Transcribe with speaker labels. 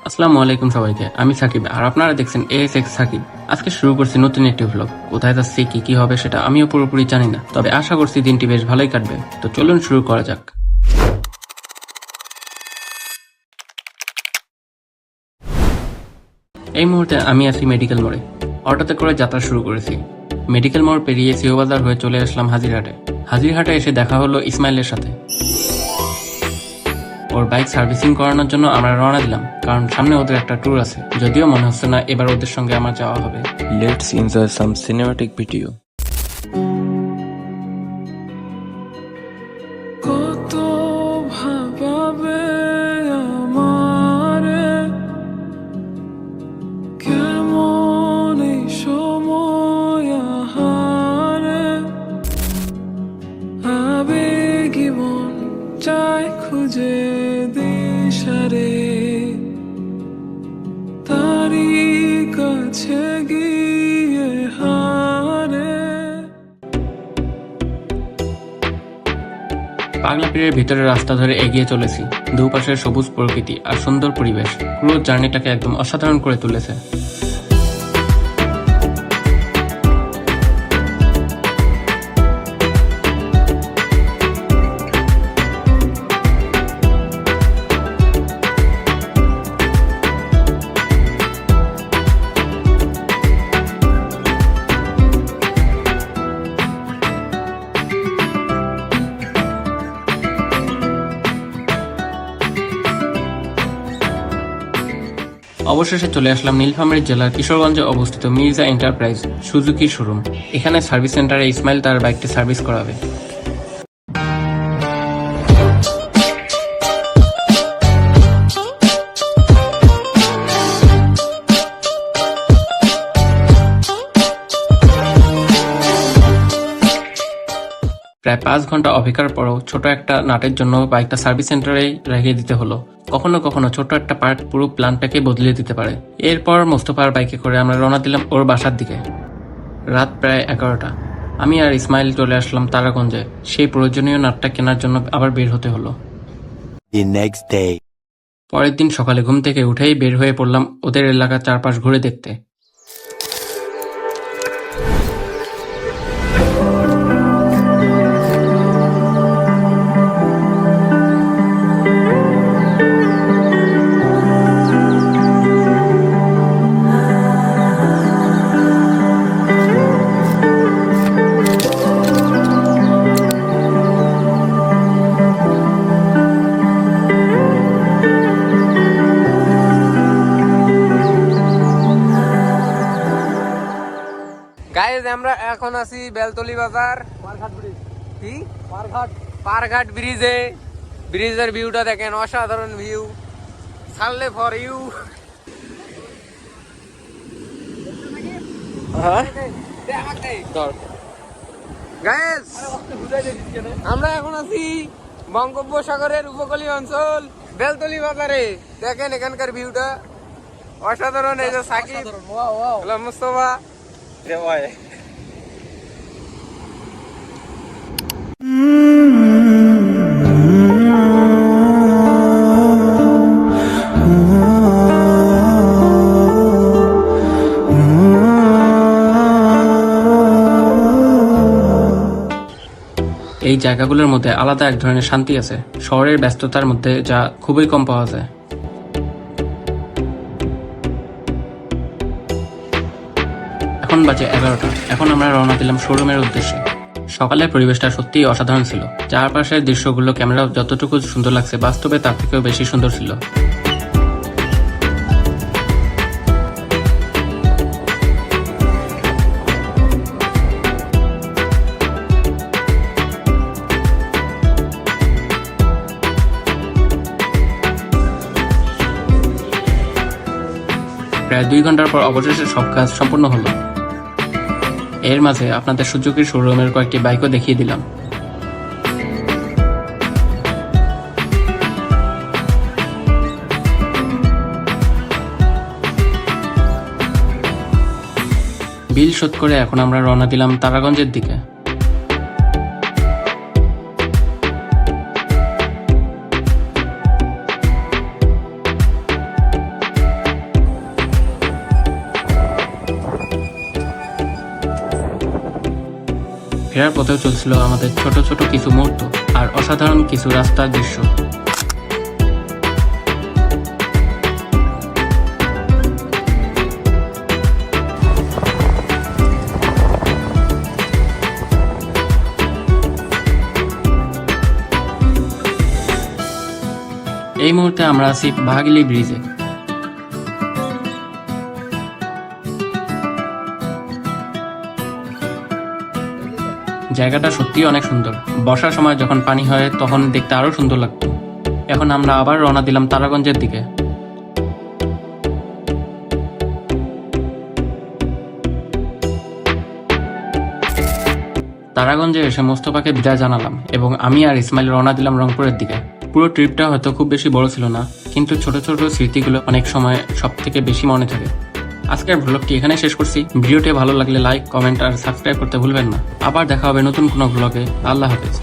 Speaker 1: আসসালামু আলাইকুম সবাইকে, আমি সাকিব আর আপনারা দেখছেন ASX সাকিব। আজকে শুরু করছি নতুন একটি ভ্লগ। কোথায় যাচ্ছি, কি হবে সেটা আমিও পুরোপুরি জানি না, তবে আশা করছি দিনটি বেশ ভালোই কাটবে। তো চলুন শুরু করা যাক। এই মুহূর্তে আমি আছি মেডিকেল মোড়ে। অটোতে করে যাত্রা শুরু করেছি। মেডিকেল মোড় পেরিয়ে সিও বাজার হয়ে চলে আসলাম হাজিরহাটে। হাজিরহাটে এসে দেখা হলো ইসমাইলের সাথে। ওর বাইক সার্ভিসিং করানোর জন্য আমরা রওনা দিলাম, কারণ সামনে ওদের একটা ট্যুর আছে। যদিও মনে হচ্ছে না এবার ওদের সঙ্গে আমার যাওয়া হবে। Let's enjoy some cinematic video.
Speaker 2: কত ভাবাবে আমারে, কেমন এই সময় আহারে, আবেগী মন চায় খুঁজে দিশারে, তারি কাছে গিয়ে হারে।
Speaker 1: পাগলা পীরের ভিতরে রাস্তা ধরে এগিয়ে চলেছি। দুপাশের সবুজ প্রকৃতি আর সুন্দর পরিবেশ পুরো জার্নিটাকে একদম অসাধারণ করে তুলেছে। অবশেষে চলে আসলাম নীলফামারী জেলার কিশোরগঞ্জে অবস্থিত মির্জা এন্টারপ্রাইজ সুজুকি শোরুম। এখানে সার্ভিস সেন্টারে ইসমাইল তার বাইকটি সার্ভিস করাবে। প্রায় 5 ঘন্টা অপেক্ষার পরও ছোট একটা নাটের জন্য বাইকটা সার্ভিস সেন্টারেই রেখে দিতে হলো। কখনো কখনো ছোট একটা পার্ট পুরো প্ল্যানটাকে বদলে দিতে পারে। এরপর মোস্তফার বাইকে করে আমরা রওনা দিলাম ওর বাসার দিকে। রাত প্রায় 11টা। আমি আর ইসমাইল চলে আসলাম তারাগঞ্জে। সেই প্রয়োজনীয় নাটটা কেনার জন্য আবার বের হতে হলো। পরের দিন সকালে ঘুম থেকে উঠেই বের হয়ে পড়লাম ওদের এলাকার চারপাশ ঘুরে দেখতে।
Speaker 3: গাইজ আমরা এখন আছি বেলতলি বাজার কি পারঘাট ব্রিজে। ব্রিজের ভিউটা দেখেন, অসাধারণ ভিউ। ছাড়লে ফর ইউ। গাইজ আমরা এখন আছি বঙ্গোপসাগরের উপকূলীয় অঞ্চল বেলতলি বাজারে। দেখেন এখানকার ভিউটা অসাধারণ। এই যে সাকিব, হলো মুস্তফা।
Speaker 1: এই জায়গাগুলোর মধ্যে আলাদা এক ধরনের শান্তি আছে, শহরের ব্যস্ততার মধ্যে যা খুবই কম পাওয়া যায়। এখন বাজে 11টা। এখন আমরা রওনা দিলাম শোরুমের উদ্দেশ্যে। সকালের পরিবেশটা সত্যিই অসাধারণ ছিল। চারপাশের দৃশ্যগুলো ক্যামেরা যতটুকু সুন্দর লাগছে, বাস্তবে তার থেকেও বেশি সুন্দর ছিল। প্রায় 2 ঘন্টার পর অবশেষে সব কাজ সম্পূর্ণ হলো। এর মাঝে আপনাদের সুজুকির শোরুমের কয়েকটি বাইকও দেখিয়ে দিলাম। বিল শোধ করে এখন আমরা রওনা দিলাম তারাগঞ্জের দিকে। ফেরার পথেও চলছিল আমাদের ছোট ছোট কিছু মুহূর্ত আর অসাধারণ কিছু রাস্তার দৃশ্য। এই মুহূর্তে আমরা আছি বাঘাগিলি ব্রিজে। জায়গাটা সত্যিই অনেক সুন্দর। বর্ষার সময় যখন পানি হয় তখন দেখতে আরো সুন্দর লাগতো। এখন আমরা আবার রওনা দিলাম তারাগঞ্জের দিকে। তারাগঞ্জে এসে মোস্তফাকে বিদায় জানালাম এবং আমি আর ইসমাইল রওনা দিলাম রংপুরের দিকে। পুরো ট্রিপটা হয়তো খুব বেশি বড় ছিল না, কিন্তু ছোট ছোট স্মৃতিগুলো অনেক সময় সব থেকে বেশি মনে থাকে। আজকের ভ্লগটি এখানে শেষ করছি। ভিডিওটি ভালো লাগলে লাইক, কমেন্ট আর সাবস্ক্রাইব করতে ভুলবেন না। আবার দেখা হবে নতুন কোনো ভ্লগে। আল্লাহ হাফেজ।